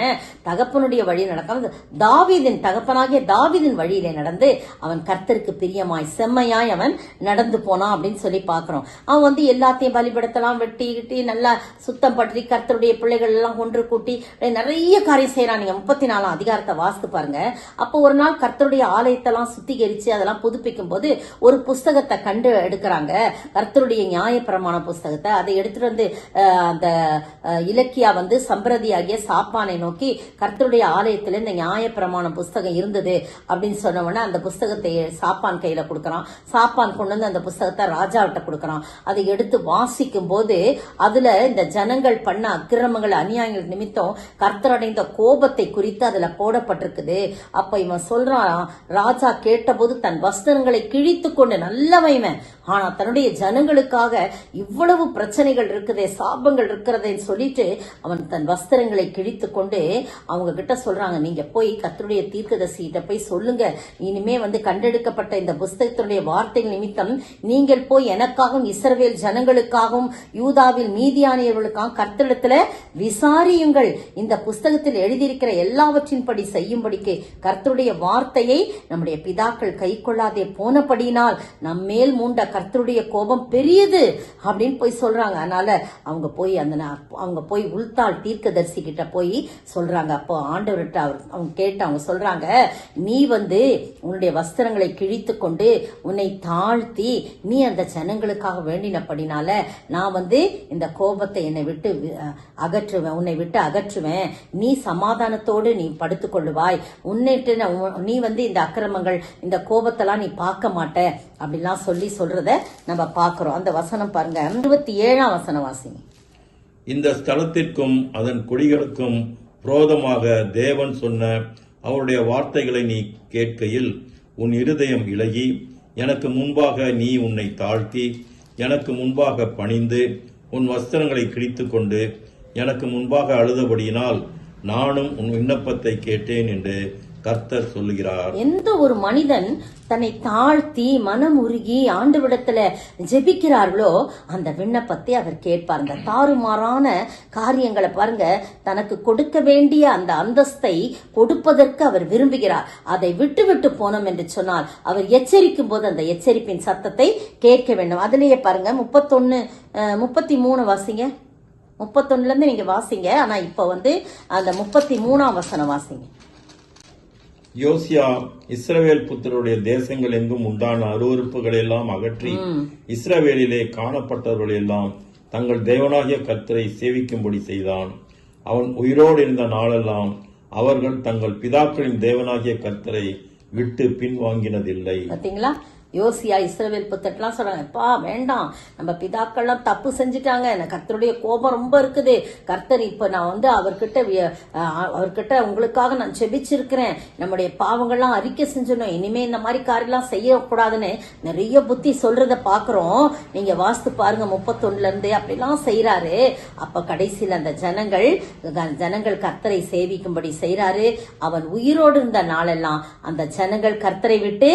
தகப்பனுடைய வழி நடக்காம தாவீதின் தகப்பனாகிய தாவீதின் வழியிலே நடந்து அவன் கர்த்தருக்கு பிரியமாய் செம்மையாய் அவன் நடந்து போனான் அப்படின்னு சொல்லி பாக்குறோம். அவன் எல்லாத்தையும் பலிபீடத்தெல்லாம் வெட்டி நல்லா சுத்தம் பற்றி கர்த்தருடைய பிள்ளைகள் எல்லாம் ஒன்று கூட்டி நிறைய காரியம் செய்யறான். நீங்க 34ஆம் அதிகாரம் அதிகாரத்தை வாசித்து பாருங்க. அப்போ ஒரு நாள் கர்த்தருடைய ஆலயத்தெல்லாம் சுத்திகரிச்சு அதெல்லாம் புதுப்பிக்கும் போது ஒரு புஸ்தகத்தை கண்டு எடுக்கிறாங்க, கர்த்தருடைய நியாயப்பிரமாண புஸ்தகத்தை. அதை எடுத்துட்டு வந்து அந்த இலக்கியா வந்து சம்பிரதியாகிய சாப்பானை நோக்கி கர்த்தருடைய ஆலயத்துல இந்த நியாயப்பிரமாண புஸ்தகம் இருந்தது அப்படின்னு சொன்ன உடனே அந்த புஸ்தகத்தை சாப்பான் கையில கொடுக்கறான். சாப்பான் கொண்டு வந்து அந்த புஸ்தகத்தை ராஜாவிட்ட கொடுக்கறான். அதை எடுத்து வாசிக்கும் போது அதுல இந்த ஜனங்கள் பண்ண அக்கிரமங்கள் அநியாயங்கள் நிமித்தம் கர்த்தர் அடைந்த கோபத்தை குறித்து அதுல போடப்பட்டிருக்குது. அப்ப இவன் சொல்றான், ராஜா கேட்டபோது தன் வஸ்திரங்களை கிழித்து கொண்டு, நல்லவன் ஆனா தன்னுடைய ஜனங்களுக்காக இவ்வளவு பிரச்சனைகள் இருக்குதே, சாபங்கள் இருக்கிறதேன்னு சொல்லிட்டு அவன் தன் வஸ்திரங்களை கிழித்து கொண்டு அவங்க கிட்ட சொல்றாங்க, நீங்க போய் கர்த்தருடைய தீர்க்கதரிசிகிட்ட போய் சொல்லுங்க, இனிமே வந்து கண்டெடுக்கப்பட்ட இந்த புஸ்தகத்தினுடைய வார்த்தைகள் நிமித்தம் நீங்கள் போய் எனக்காகவும் இஸ்ரவேல் ஜனங்களுக்காகவும் யூதாவில் மீதியானியர்களுக்காகவும் கர்த்தரிடத்துல விசாரியுங்கள். இந்த புஸ்தகத்தில் எழுதியிருக்கிற எல்லாவற்றின்படி செய்யும்படிக்கு கர்த்தருடைய வார்த்தையை நம்முடைய பிதாக்கள் கை கொள்ளாதே போனபடியினால் நம்மேல் மூண்ட கர்த்தருடைய கோபம் பெரியது அப்படின்னு போய் சொல்றாங்க. அதனால அவங்க போய் உள்தாள் தீர்க்கதரிசி கிட்ட போய் சொல்றாங்க. அப்போ ஆண்டவர்கிட்ட அவங்க கேட்டு அவங்க சொல்றாங்க, நீ வந்து உன்னுடைய வஸ்திரங்களை கிழித்து கொண்டு உன்னை தாழ்த்தி நீ அந்த ஜனங்களுக்காக வேண்டினபடினால நான் வந்து இந்த கோபத்தை என்னை விட்டு அகற்றுவேன், உன்னை விட்டு அகற்றுவேன், நீ சமாதானத்தோடு நீ படுத்துக் கொள்ளுவாய், உன்னிட்டு நீ வந்து இந்த அக்கிரமங்கள் இந்த கோபத்தெல்லாம் நீ பார்க்க மாட்ட அப்படிலாம் சொல்றத நம்ம பார்க்கிறோம். அந்த வசனம் பாருங்க, 27ஆம் வசனம் வாசிங்க. இந்த ஸ்தலத்திற்கும் அதன் குடிகளுக்கும் விரோதமாக தேவன் சொன்ன அவருடைய வார்த்தைகளை நீ கேட்கையில் உன் இருதயம் இளகி எனக்கு முன்பாக நீ உன்னை தாழ்த்தி எனக்கு முன்பாக பணிந்து உன் வஸ்திரங்களை கிழித்து கொண்டு எனக்கு முன்பாக அழுதபடியினால் நானும் உன் விண்ணப்பத்தை கேட்டேன் என்று கர்த்தர் சொல்லுகிறார். எந்த ஒரு மனிதன் தன்னை தாழ்த்தி மனம் உருகி ஆண்டவரிடத்துல ஜெபிக்கிறார்களோ அந்த விண்ணப்பத்தை அவர் கேட்பார். அந்த தாறுமாறான காரியங்களை பாருங்க, தனக்கு கொடுக்க வேண்டிய அந்த அந்தஸ்தை கொடுப்பதற்கு அவர் விரும்புகிறார். அதை விட்டு விட்டு போனோம் என்று சொன்னால் அவர் எச்சரிக்கும் போது அந்த எச்சரிப்பின் சத்தத்தை கேட்க வேண்டும். அதுலயே பாருங்க 33 வாசிங்க. 31 இருந்து நீங்க வாசிங்க. ஆனா இப்ப வந்து அந்த 33ஆம் வசனம் வாசிங்க. யோசியா இஸ்ரவேல் புத்தருடைய தேசங்கள் எங்கும் உண்டான அருவருப்புகளை எல்லாம் அகற்றி இஸ்ரவேலிலே காணப்பட்டவர்கள் எல்லாம் தங்கள் தேவனாகிய கர்த்தரை சேவிக்கும்படி செய்தான். அவன் உயிரோடு இருந்த நாளெல்லாம் அவர்கள் தங்கள் பிதாக்களின் தேவனாகிய கர்த்தரை விட்டு பின்வாங்கினதில்லை. பாத்தீங்களா, யோசியா இஸ்ரவேல் புத்தர்லாம் சொல்றாங்க, எப்பா வேண்டாம், நம்ம பிதாக்கள்லாம் தப்பு செஞ்சுட்டாங்க, எனக்கு கர்த்தருடைய கோபம் ரொம்ப இருக்குது, கர்த்தர் இப்ப நான் வந்து அவர்கிட்ட உங்களுக்காக நான் செபிச்சிருக்கிறேன், நம்முடைய பாவங்கள்லாம் அறிக்கை செஞ்சிடணும், இனிமே இந்த மாதிரி காரியெல்லாம் செய்யக்கூடாதுன்னு நிறைய புத்தி சொல்றத பாக்குறோம். நீங்க வாஸ்து பாருங்க 31 இருந்து அப்படிலாம் செய்யறாரு. அப்ப கடைசியில் அந்த ஜனங்கள் கர்த்தரை சேவிக்கும்படி செய்யறாரு. அவன் உயிரோடு இருந்த நாளெல்லாம் அந்த ஜனங்கள் கர்த்தரை விட்டு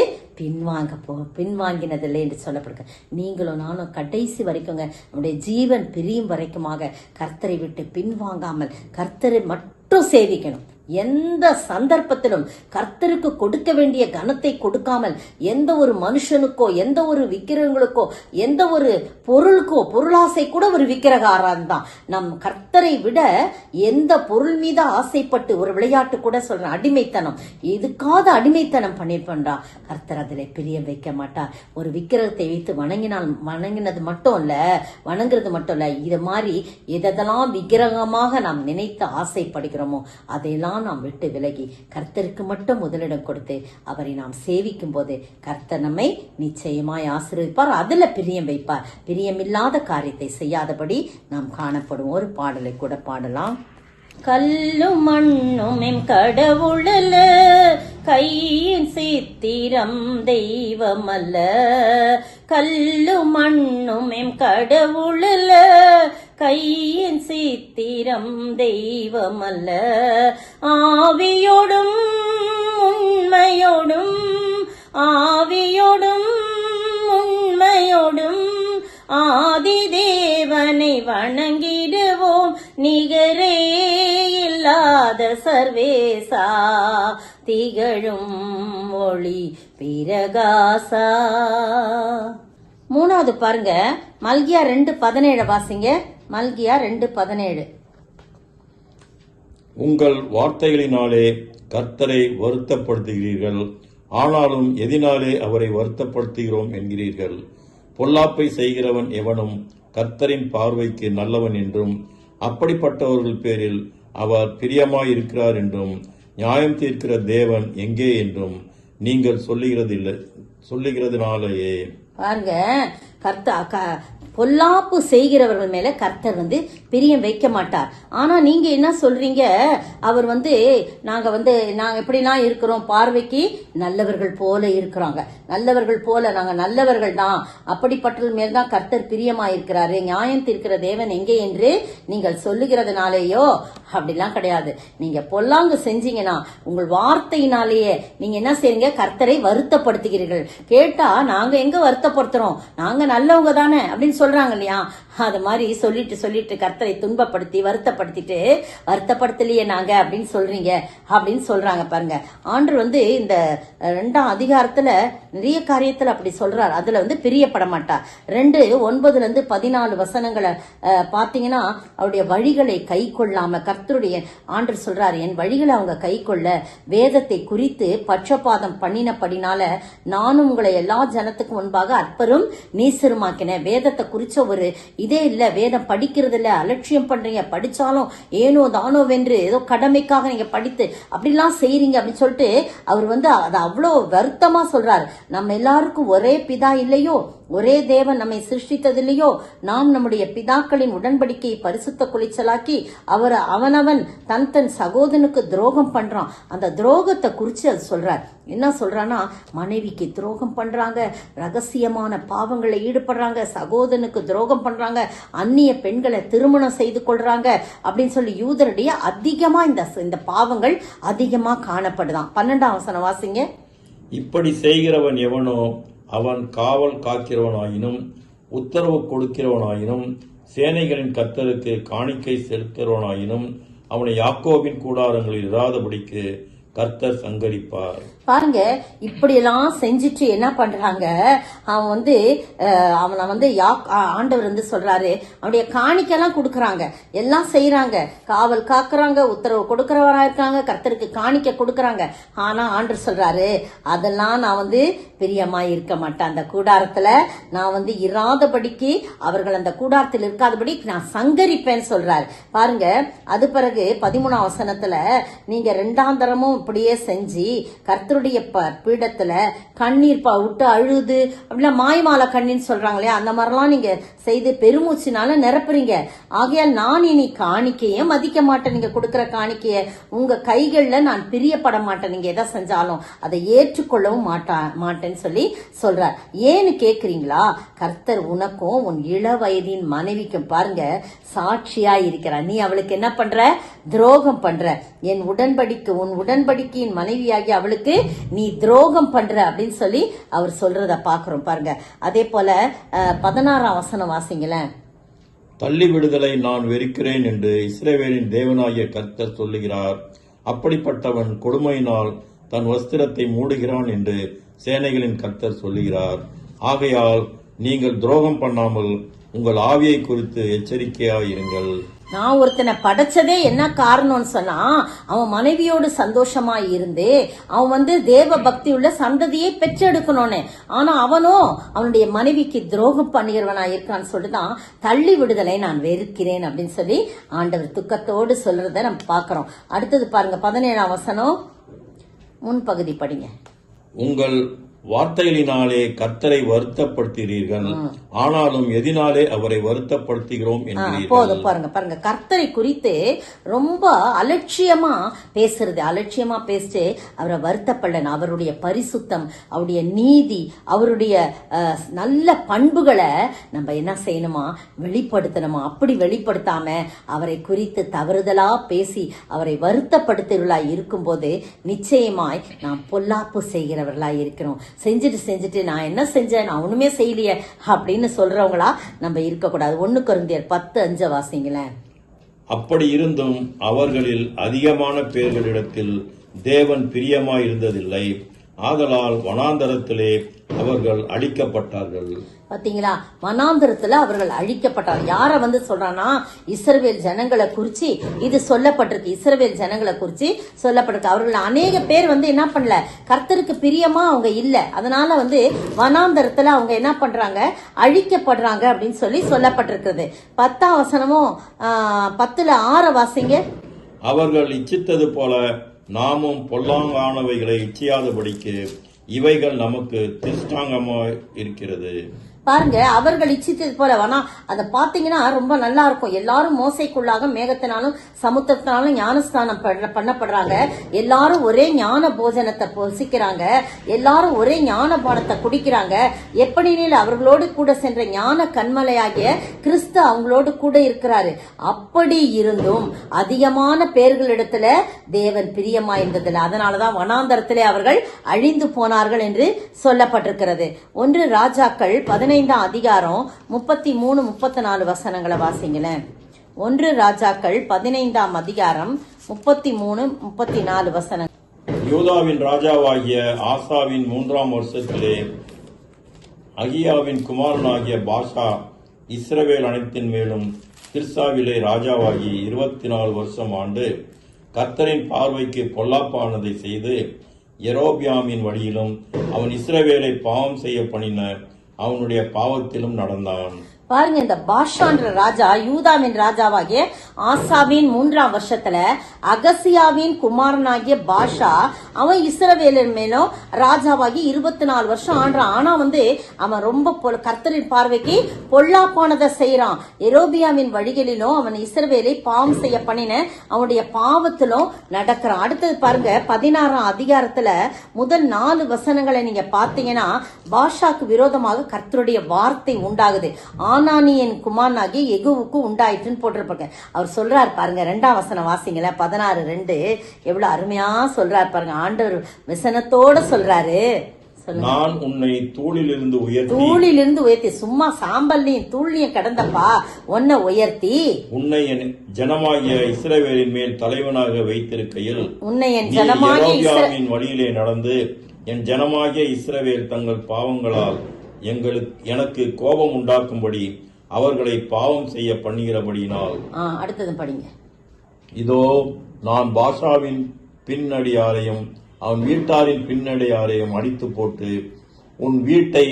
பின்வாங்கினதில்லை என்று சொல்லப்படுங்க. நீங்களும் நானும் கடைசி வரைக்குங்க நம்முடைய ஜீவன் பிரியும் வரைக்குமாக கர்த்தரை விட்டு பின்வாங்காமல் கர்த்தரை மட்டும் சேவிக்கணும். எந்த சந்தர்ப்பத்திலும் கர்த்தருக்கு கொடுக்க வேண்டிய கனத்தை கொடுக்காமல் எந்த ஒரு மனுஷனுக்கோ எந்த ஒரு விக்கிரகங்களுக்கோ எந்த ஒரு பொருளுக்கோ, பொருளாசை கூட ஒரு விக்கிரகாரம் தான். நம் கர்த்தரை விட எந்த பொருள் மீது ஆசைப்பட்டு, ஒரு விளையாட்டு கூட சொல்ற அடிமைத்தனம், எதுக்காவது அடிமைத்தனம் பண்ணிருப்பா கர்த்தர் அதில் பிரியம் வைக்க மாட்டார். ஒரு விக்கிரகத்தை வைத்து வணங்கினது மட்டும் இல்ல, வணங்குறது மட்டும் இல்ல, இது மாதிரி எதெல்லாம் விக்கிரகமாக நாம் நினைத்து ஆசைப்படுகிறோமோ அதையெல்லாம் நாம் விட்டு விலகி கர்த்தருக்கு மட்டும் முதலிடம் கொடுத்து அவரை நாம் சேவிக்கும் போது கர்த்தர் நம்மை நிச்சயமாய் ஆசீர்வதிப்பார், அதுல பிரியம் வைப்பார். பிரியமில்லாத காரியத்தை செய்யாதபடி நாம் காணப்படும். ஒரு பாடலை கூட பாடலாம். கல்லும் மண்ணும் எம் கடவுளல்ல, கையின் சித்திரம் தெய்வமல்ல, கல்லும் மண்ணும் எம் கடவுளல்ல, கையின் சித்திரம் தெய்வமல்ல, ஆவியோடும் உண்மையோடும் ஆவியோடும் உண்மையோடும் ஆதி தேவனை வணங்கிடுவோம், நிகரே இல்லாத சர்வேசா திகழும் ஒளி பிரகாசா. மூணாவது பாருங்க, மல்கியா 2:17 வாசிங்க. மல்கியா 2:17. உங்கள் வார்த்தைகளினாலே கர்த்தரை வருத்தப்படுத்துகிறீர்கள், ஆனாலும் எதினாலே அவரை வருத்தப்படுத்துகிறோம் என்கிறீர்கள். பொல்லாப்பை செய்கிறவன் எவனும் கர்த்தரின் பார்வைக்கு நல்லவன் என்றும், அப்படிப்பட்டவர்கள் பேரில் அவர் பிரியமாயிருக்கிறார் என்றும், நியாயம் தீர்க்கிற தேவன் எங்கே என்றும் நீங்கள் சொல்லுகிறதுனாலேயே. பாருங்க, பொல்லாப்பு செய்கிறவர்கள் மேல கர்த்தர் பிரியம் வைக்க மாட்டார். ஆனா நீங்க என்ன சொல்றீங்க, அவர் நாங்க எப்படிலாம் இருக்கிறோம், பார்வைக்கு நல்லவர்கள் போல இருக்கிறாங்க, நல்லவர்கள் போல நாங்க நல்லவர்கள் தான், அப்படிப்பட்டவர்கள் மேல்தான் கர்த்தர் பிரியமா இருக்கிறாரு, நியாயம் தீர்க்கிற தேவன் எங்கே என்று நீங்கள் சொல்லுகிறதுனாலேயோ. அப்படிலாம் கிடையாது. நீங்க பொல்லாங்கு செஞ்சீங்கன்னா உங்கள் வார்த்தையினாலேயே நீங்க என்ன செய்றீங்க, கர்த்தரை வருத்தப்படுத்துகிறீர்கள். கேட்டா நாங்க எங்க வருத்தப்படுத்துறோம், நாங்க நல்லவங்க தானே அப்படின்னு சொல்றாங்க இல்லையா. அது மாதிரி சொல்லிட்டு கர்த்தரை துன்பப்படுத்தி வருத்தப்படுத்தலையே நாங்க அப்படின்னு சொல்றீங்க அப்படின்னு சொல்றாங்க. பாருங்க, ஆண்டவர் இந்த 2ஆம் அதிகாரத்துல நிறைய காரியத்துல அப்படி சொல்றாரு. அதுல பிரியப்பட மாட்டார். 2:9-14 வசனங்களை பாத்தீங்கன்னா, அவருடைய வழிகளை கை கொள்ளாம கர்த்தருடைய ஆண்டவர் சொல்றாரு, என் வழிகளை அவங்க கை கொள்ள வேதத்தை குறித்து பட்சபாதம் பண்ணினபடினால நானும் உங்களை எல்லா ஜனத்துக்கு முன்பாக அற்பரும் நீசருமாக்கினேன். வேதத்தை குறிச்ச ஒரு இதே இல்ல, வேதம் படிக்கிறது இல்ல, அலட்சியம் பண்றீங்க, படிச்சாலும் ஏனோ தானோ வென்று ஏதோ கடமைக்காக நீங்க படித்து அப்படிலாம் செய்யறீங்க அப்படின்னு சொல்லிட்டு அவர் அதை அவ்வளவு வருத்தமா சொல்றாரு. நம்ம எல்லாருக்கும் ஒரே பிதா இல்லையோ, ஒரே தேவன் நம்மை சிருஷ்டித்ததில்லையோ, நாம் நம்முடைய பிதாக்களின் உடன்படிக்கையை பரிசுத்த குலைச்சலாக்கி அவனவன் தன் சகோதரனுக்கு துரோகம் பண்றான். அந்த துரோகத்தை குறிச்சு அது சொல்றார். என்ன சொல்றான்னா, மனைவிக்கு துரோகம் பண்றாங்க, ரகசியமான பாவங்களை ஈடுபடுறாங்க, சகோதரனுக்கு துரோகம் பண்றாங்க, அந்நிய பெண்களை திருமணம் செய்து கொள்றாங்க அப்படின்னு சொல்லி யூதருடைய அதிகமா இந்த பாவங்கள் அதிகமா காணப்படுதான். 12ஆம் வசனம் வாசிங்க. இப்படி செய்கிறவன் எவனோ அவன் காவல் காக்கிறவனாயினும் உத்தரவு கொடுக்கிறவனாயினும் சேனைகளின் கர்த்தருக்கு காணிக்கை செலுத்துகிறவனாயினும் அவனை யாக்கோபின் கூடாரங்களில் இராதபடிக்கு கர்த்தர் சங்கரிப்பார். பாருங்க, இப்படியெல்லாம் செஞ்சுட்டு என்ன பண்றாங்க, அவனை ஆண்டவர் சொல்றாரு, அவனுடைய காணிக்கெல்லாம் கொடுக்கறாங்க, எல்லாம் செய்யறாங்க, காவல் காக்குறாங்க, உத்தரவு கொடுக்கறவரா இருக்காங்க, கர்த்தருக்கு காணிக்க கொடுக்கறாங்க. ஆனா ஆண்டவர் சொல்றாரு, அதெல்லாம் நான் பிரியமா இருக்க மாட்டேன். அந்த கூடாரத்துல நான் இராதபடிக்கு, அவர்கள் அந்த கூடாரத்தில் இருக்காதபடி நான் சங்கரிப்பேன்னு சொல்றாரு. பாருங்க, அது பிறகு 13ஆம் வசனத்துல, நீங்க 2ஆம் தரமும் இப்படியே செஞ்சு கர்த்தருடைய பீடத்துல கண்ணீர் விட்டு அழுது அப்படிலாம் மாய்மால கண்ணீர் சொல்றாங்க இல்லையா, அந்த மாதிரிலாம் நீங்க செய்து பெருமூச்சினால நிரப்புறீங்க. ஆகையால் நான் இனி காணிக்கைய மதிக்க மாட்டேன், நீங்க கொடுக்கிற காணிக்கைய உங்க கைகள்ல நான் பிரியப்பட மாட்டேன், நீங்க எதை செஞ்சாலும் அதை ஏற்றுக்கொள்ளவும் மாட்டேன்னு சொல்லி சொல்றார். ஏன்னு கேக்குறீங்களா, கர்த்தர் உனக்கும் உன் இள வயதின் மனைவிக்கும் பாருங்க சாட்சியா இருக்கிறார். நீ அவளுக்கு என்ன பண்ற, துரோகம் பண்ற, உன் உடன்படிக்கையின் மனைவியாகி அவளுக்கு நீ துரோகம் பண்ற அப்படின்னு சொல்லி அவர் சொல்றத பாக்குறோம். பாருங்க, அதே போல 16ஆம் வசனம் வாசிங்களேன். தள்ளி விடுதலை நான் வெறுக்கிறேன் என்று இஸ்ரவேலின் தேவனாகிய கர்த்தர் சொல்லுகிறார். அப்படிப்பட்டவன் கொடுமையினால் தன் வஸ்திரத்தை மூடுகிறான் என்று சேனைகளின் கர்த்தர் சொல்லுகிறார். ஆகையால் நீங்கள் துரோகம் பண்ணாமல் உங்கள் ஆவியை குறித்து எச்சரிக்கையாயிருங்கள். நான் ஒருத்தனை படைச்சதே என்ன காரணம்னு சொன்னா, அவன் மனைவியோடு சந்தோஷமா இருந்து அவன் தேவ பக்தி உள்ள சந்ததியை பெற்றெடுக்கணும்னு. ஆனா அவனோ அவனுடைய மனைவிக்கு துரோகம் பண்ணுகிறவனா இருக்கான்னு சொல்லிதான் தள்ளி விடுதலை நான் வெறுக்கிறேன் அப்படின்னு சொல்லி ஆண்டவர் துக்கத்தோடு சொல்றத நம்ம பாக்கிறோம். அடுத்தது பாருங்க, 17ஆம் வசனம் முன்பகுதி படிங்க. உங்கள் வார்த்தைகளினாலே கர்த்தரை வருத்தப்படுத்துகிறீர்கள், ஆனாலும் எதினாலே அவரை வருத்தப்படுத்துகிறோம் என்கிறீர்கள். போதும், பாருங்க கர்த்தரை குறித்து ரொம்ப அலட்சியமா பேசிட்டு அவரை வருத்தப்படல. அவருடைய பரிசுத்தம், அவருடைய நீதி, அவருடைய நல்ல பண்புகளை நம்ம என்ன செய்யணுமா, வெளிப்படுத்தணுமா. அப்படி வெளிப்படுத்தாம அவரை குறித்து தவறுதலா பேசி அவரை வருத்தப்படுத்துகிறவர்களா இருக்கும்போது நிச்சயமாய் நாம் பொல்லாப்பு செய்கிறவர்களா இருக்கிறோம். செஞ்சுட்டு நான் என்ன செஞ்சேன், நான் ஒண்ணுமே செய்யலையே அப்படின்னு சொல்றவங்களா நம்ம இருக்கக்கூடாது. 1 கொரிந்தியர் 10:5 வாசிங்களேன். அப்படி இருந்தும் அவர்களில் அதிகமான பேர்களிடத்தில் தேவன் பிரியமாயிருந்ததில்லை. ஆதலால் வனாந்தரத்திலே அவர்கள் அழிக்கப்பட்டார்கள். பாத்தீங்களா, வனாந்தரத்துல அவர்கள் அழிக்கப்பட்டார். யார வந்து சொல்றானா, இஸ்ரவேல் ஜனங்களை குறிச்சு இது சொல்லப்பட்டிருக்கு. இஸ்ரவேல் ஜனங்களை குறிச்சு சொல்லப்பட்டிருக்கு. அவர்கள் அநேக பேர் வந்து என்ன பண்ணல, கர்த்தருக்கு பிரியமா அவங்க இல்ல. அதனால வந்து வனாந்தரத்துல அவங்க என்ன பண்றாங்க, அழிக்கப்படுறாங்க அப்படின்னு சொல்லி சொல்லப்பட்டிருக்கிறது. 10ஆம் வசனமும் 10:6 வாசிங்க. அவர்கள் இச்சித்தது போல நாமும் பொல்லாங்கானவைகளை இச்சியாதபடிக்கு இவைகள் நமக்கு திருஷ்டாங்கமாய் இருக்கிறது. பாருங்க, அவர்கள் இச்சித்தது போல வேணா அதை பாத்தீங்கன்னா ரொம்ப நல்லா இருக்கும். எல்லாரும் மோசைக்குள்ளாக மேகத்தினாலும் சமுத்திரத்தினாலும் ஞானஸ்தானம் பண்ணப்படுறாங்க. எல்லாரும் ஒரே ஞான போஜனத்தை பொசிக்கிறாங்க. எல்லாரும் ஒரே ஞான பானத்தை குடிக்கிறாங்க. எப்படினில் அவர்களோடு கூட சென்ற ஞான கண்மலையாகிய கிறிஸ்து அவங்களோடு கூட இருக்கிறாரு. அப்படி இருந்தும் அதிகமான பேர்களிடத்துல தேவன் பிரியமா இருந்ததில்லை. அதனாலதான் வனாந்தரத்திலே அவர்கள் அழிந்து போனார்கள் என்று சொல்லப்பட்டிருக்கிறது. 1 ராஜாக்கள் 15ஆம் அதிகாரம் 33, 34 வசனங்களை வாசிங்களேன். 1 ராஜாக்கள் 15ஆம் அதிகாரம் 33, 34 வசனங்கள். யூதாவின் ராஜாவாகிய ஆசாவின் 3ஆம் வருஷத்திலே அகியாவின் குமாரனாகிய பாஷா இஸ்ரவேல் அனைத்தின் மேலும் திர்சாவிலே ராஜாவாகி 24 வருஷம் ஆண்டு கர்த்தரின் பார்வைக்கு பொல்லாப்பானதை செய்து யெரொபெயாமின் வழியிலும் அவன் இஸ்ரவேலை பாவம் செய்ய பண்ணின அவனுடைய பாவத்திலும் நடந்தான். பாருங்க, இந்த பாஷான்ற ராஜா யூதாவின் ராஜாவாகிய ஆசாவின் 3ஆம் வருஷத்துல அகசியாவின் குமாரனாகிய பாஷா அவன் இஸ்ரவேலின் மேலும் ராஜாவாகி 24 வருஷம் ஆண்டான். ஆனா வந்து அவன் ரொம்ப கர்த்தரின் பார்வைக்கு பொல்லாப்பானதை செய்யறான். யெரொபெயாமின் வழிகளிலும் அவன் இஸ்ரவேலை பாவம் செய்ய பண்ணின அவனுடைய பாவத்திலும் நடக்கிறான். அடுத்தது பாருங்க, 16ஆம் அதிகாரத்துல முதல் 4 வசனங்களை நீங்க பாத்தீங்கன்னா பாஷாக்கு விரோதமாக கர்த்தருடைய வார்த்தை உண்டாகுது. ஆனானியின் குமாரனாகிய யெகூவுக்கு உண்டாயிற்றுன்னு போட்டிருப்பாங்க. அவர் சொல்றாரு பாருங்க, 2ஆம் வசனம் வாசிங்கள. 16:2 எவ்வளவு அருமையா சொல்றாரு பாருங்க. ஆண்டவர் வசனத்தோட சொல்றாரு, நான் உன்னை தூளிலிருந்து உயர்த்தி சும்மா சாம்பல்லையும் தூள்லையும் கடந்தப்பா உன்னை உயர்த்தி உன்னை என் ஜனமாகிய இஸ்ரவேலின் மேல் தலைவனாக வைத்திருக்கையில் உன்னை என் ஜனமாகிய வழியிலே நடந்து என் ஜனமாகிய இஸ்ரவேல் தங்கள் பாவங்களால் எனக்கு கோபம் உண்டாக்கும்படி அவர்களை பாவம் செய்ய பண்ணுகிறபடியினால். அடுத்தது படிங்க. இதோ நான் பாஷாவின் பின்னடியாரையும் அவன் வீட்டாரின் பின்னடியாரையும் அடித்து போட்டு உன் வீட்டை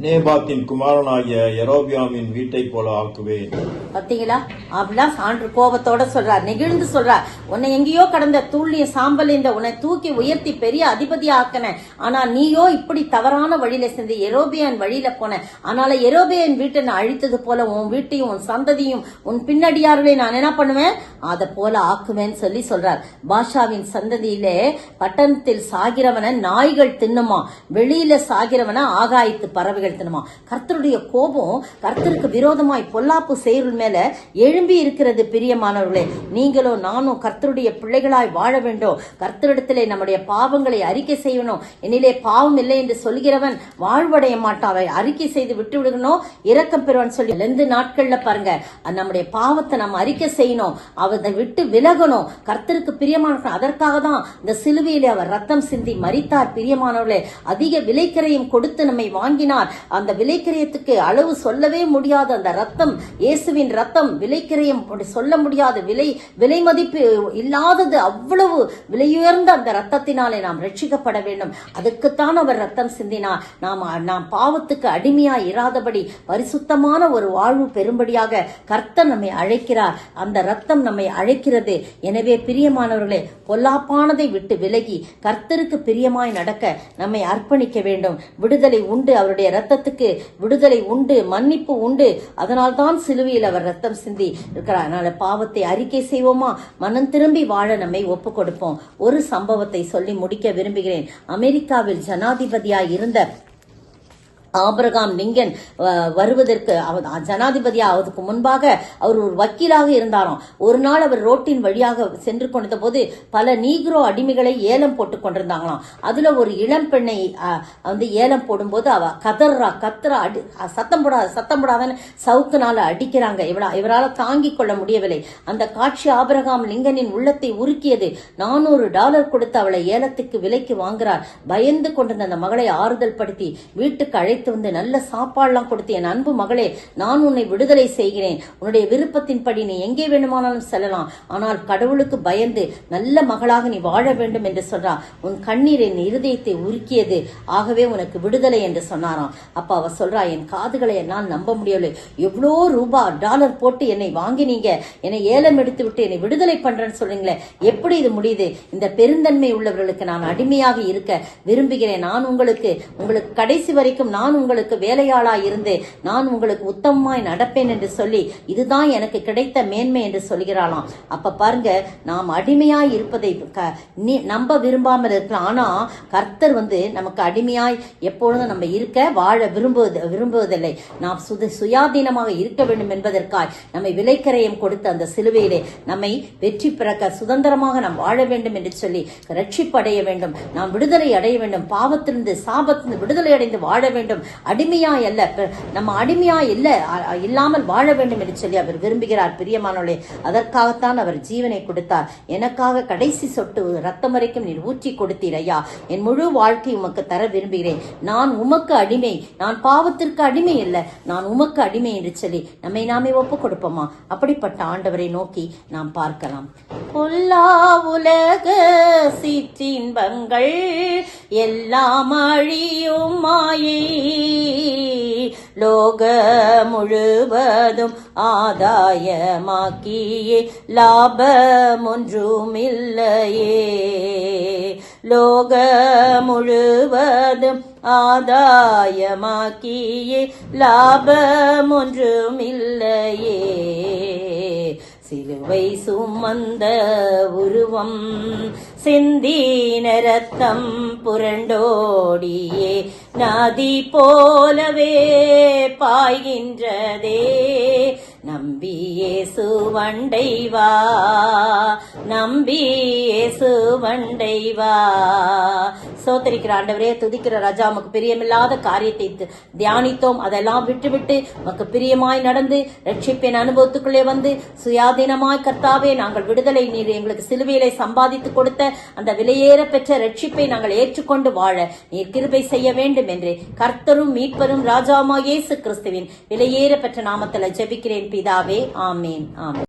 நேபாத்தின் குமாரனாகிய யெரொபெயாமின் வீட்டை போல ஆக்குவேன். பாத்தீங்களா, அப்படிலாம் சான்று கோபத்தோட சொல்றார், நெகிழ்ந்து சொல்றார். உன்னை எங்கேயோ கடந்த தூள்ளிய சாம்பல் இந்த உன்னை தூக்கி உயர்த்தி பெரிய அதிபதியா ஆக்கின. ஆனா நீயோ இப்படி தவறான வழியில சென்று யெரொபெயாம் வழியில போன. ஆனால யெரொபெயாம் வீட்டை நான் அழித்தது போல உன் வீட்டையும் உன் சந்ததியும் உன் பின்னடியார்களே நான் என்ன பண்ணுவேன், அதை போல ஆக்குவேன்னு சொல்லி சொல்றார். பாஷாவின் சந்ததியிலே பட்டணத்தில் சாகிறவன நாய்கள் தின்னுமா, வெளியில சாகிறவன ஆகாயத்து பறவைகள் தின்னுமா. கர்த்தருடைய கோபம் கர்த்தருக்கு விரோதமாய் பொல்லாப்பு செயல் மேல எழும்பி இருக்கிறது. பிரியமானவர்களே, நீங்களோ நானும் கர்த்தருடைய பிள்ளைகளாய் வாழ வேண்டும். கர்த்தரிடத்திலே நம்முடைய பாவங்களை அறிக்கை செய்யணும். என்னிலே பாவம் இல்லை என்று சொல்கிறவன் வாழ்வடைய மாட்டான், அறிக்கை செய்து விட்டு விடணும், இரக்கம் பெறுவான்னு சொல்லி 2 நாட்கள்ல பாருங்க நம்முடைய பாவத்தை நம்ம அறிக்கை செய்யணும், அவரை விட்டு விலகணும், கர்த்தருக்கு பிரியமான. அதற்காக தான் இந்த சிலுவையிலே அவர் ரத்தம் சிந்தி மரித்தார். பிரியமானவர்களே, அதிக விலைக்கரையும் கொடுத்து நம்மை வாங்கினார். அந்த விலைக்கரையத்துக்கு அளவு சொல்லவே முடியாத அந்த ரத்தம், இயேசுவின் ரத்தம் விலைக்கரையம் சொல்ல முடியாத விலை மதிப்பு இல்லாதது. அவ்வளவு விலையுயர்ந்த அந்த ரத்தத்தினாலே நாம் ரட்சிக்கப்பட வேண்டும். அதுக்குத்தான் அவர் ரத்தம் சிந்தினார். நாம் பாவத்துக்கு அடிமையாய் இராதபடி பரிசுத்தமான ஒரு வாழ்வு பெறும்படியாக கர்த்தர் நம்மை அழைக்கிறார். அந்த ரத்தம் நம்மை அழைக்கிறது. எனவே பிரியமானவர்களே, பொல்லாப்பானதை விட்டு விலகி கர்த்தருக்கு பிரியமாய் நடக்க நம்மை அர்ப்பணிக்க வேண்டும். விடுதலை உண்டு, அவருடைய ரத்தத்துக்கு விடுதலை உண்டு, மன்னிப்பு உண்டு. அதனால்தான் சிலுவையில் அவர் ரத்தம் சிந்தி இருக்கிறார். அதனால பாவத்தை அறிக்கை செய்வோமா, மனம் திரும்பி வாழ நம்மை ஒப்பு கொடுப்போம். ஒரு சம்பவத்தை சொல்லி முடிக்க விரும்புகிறேன். அமெரிக்காவில் ஜனாதிபதியாய் இருந்த ஆபிரகாம் லிங்கன் வருவதற்கு ஜனாதிபதியா ஆவதற்கு முன்பாக அவர் ஒரு வக்கீலாக இருந்தாராம். ஒரு நாள் அவர் ரோட்டின் வழியாக சென்று கொண்ட போது பல நீக்ரோ அடிமைகளை ஏலம் போட்டு கொண்டிருந்தாங்களாம். அதுல ஒரு இளம் பெண்ணை வந்து ஏலம் போடும்போது அவ கத்துறா சத்தம் போடாதன்னு சவுக்குனால அடிக்கிறாங்க. இவரால் தாங்கிக் கொள்ள முடியவில்லை. அந்த காட்சி ஆபிரகாம் லிங்கனின் உள்ளத்தை உருக்கியது. $400 கொடுத்து அவளை ஏலத்துக்கு விலைக்கு வாங்குறார். பயந்து கொண்டிருந்த அந்த மகளை ஆறுதல் படுத்தி வீட்டுக்கு அழைத்து வந்து நல்ல சாப்பாடுலாம் கொடுத்து, என் அன்பு மகளே, நான் உன்னை விடுதலை செய்கிறேன், உன்னுடைய விருப்பத்தின்படி நீ எங்கே வேண்டுமானாலும் செல்லலாம், ஆனால் கடவுளுக்கு பயந்து நல்ல மகளாக நீ வாழ வேண்டும் என்று சொல்றா. உன் கண்ணீர் என் இருதயத்தை உருக்கியது, ஆகவே உனக்கு விடுதலை என்று சொன்னாராம். அப்ப அவ சொல்றா, என் காதுகளை என்னால் நம்ப முடியவில்லை, எவ்வளோ $100 போட்டு என்னை வாங்கினீங்க, என்னை ஏலம் எடுத்து விட்டு என்னை விடுதலை பண்றேன்னு சொல்றீங்களே, எப்படி இது முடியுது? இந்த பெருந்தன்மை உள்ளவர்களுக்கு நான் அடிமையாக இருக்க விரும்புகிறேன். நான் உங்களுக்கு கடைசி வரைக்கும் நான் உங்களுக்கு வேலையாளா இருந்து நான் உங்களுக்கு உத்தமமாய் நடப்பேன் என்று சொல்லி, இதுதான் எனக்கு கிடைத்த மேன்மை என்று சொல்கிறாளாம். அப்ப பாருங்க, நாம் அடிமையாய் இருப்பதை நம்ப விரும்பாமல் இருக்கலாம். ஆனா கர்த்தர் வந்து நமக்கு அடிமையாய் எப்பொழுதும் நம்ம இருக்க வாழ விரும்புவதில்லை. நாம் சுயாதீனமாக இருக்க வேண்டும் என்பதற்காய் நம்மை விலைக்கரையம் கொடுத்த அந்த சிலுவையிலே நம்மை வெற்றி பிறக்க சுதந்திரமாக நாம் வாழ வேண்டும் என்று சொல்லி ரட்சிப்பு அடைய வேண்டும், நாம் விடுதலை அடைய வேண்டும், பாவத்திலிருந்து சாபத்திலிருந்து விடுதலை அடைந்து வாழ வேண்டும். அடிமையாய் அல்ல, நம்ம அடிமையாய் இல்லாமல் வாழ வேண்டும் என்று சொல்லி அவர் விரும்புகிறார். பிரியமானவர்களே, அதற்காகத்தான் அவர் ஜீவனை கொடுத்தார். எனக்காக கடைசி சொட்டு ரத்தம் வரைக்கும் நீர் ஊற்றி கொடுத்தீர் ஐயா. என் முழு வாழ்க்கை உமக்கு தர விரும்புகிறேன். நான் உமக்கு அடிமை, நான் பாவத்திற்கு அடிமை இல்லை, நான் உமக்கு அடிமை என்று சொல்லி நம்மை நாமே ஒப்பு கொடுப்போமா? அப்படிப்பட்ட ஆண்டவரை நோக்கி நாம் பார்க்கலாம். பொல்லா உலக சிற்றின்பங்கள் எல்லாம் அழியும் மாயை, லோக முழுவதும் ஆதாயமாக்கியே லாபம் ஒன்றுமில்லையே, லோக முழுவதும் ஆதாயமாக்கியே லாபம் ஒன்றுமில்லையே, சிலுவை சுமந்த உருவம் சிந்தின ரத்தம் புரண்டோடியே நதி போலவே பாய்கின்றதே, நம்பியே சுவண்டை வா, நம்பியே சுவண்டை வா. சோதரிக்கிற ஆண்டவரே, துதிக்கிற ராஜா, உமக்கு பிரியமில்லாத காரியத்தை தியானித்தோம், அதெல்லாம் விட்டுவிட்டு உமக்கு பிரியமாய் நடந்து ரட்சிப்பின் அனுபவத்துக்குள்ளே வந்து சுயாதீனமாய் கர்த்தாவே நாங்கள் விடுதலை நீர் எங்களுக்கு சிலுவையிலே சம்பாதித்து கொடுத்த அந்த விலையேற பெற்ற ரட்சிப்பை நாங்கள் ஏற்றுக்கொண்டு வாழ நீர் கிருபை செய்ய வேண்டும் என்று கர்த்தரும் மீட்பரும் ராஜாவுமாகிய இயேசு கிறிஸ்துவின் விலையேற பெற்ற நாமத்தில் ஜெபிக்கிறேன் பிதாவே. ஆமேன், ஆமேன்.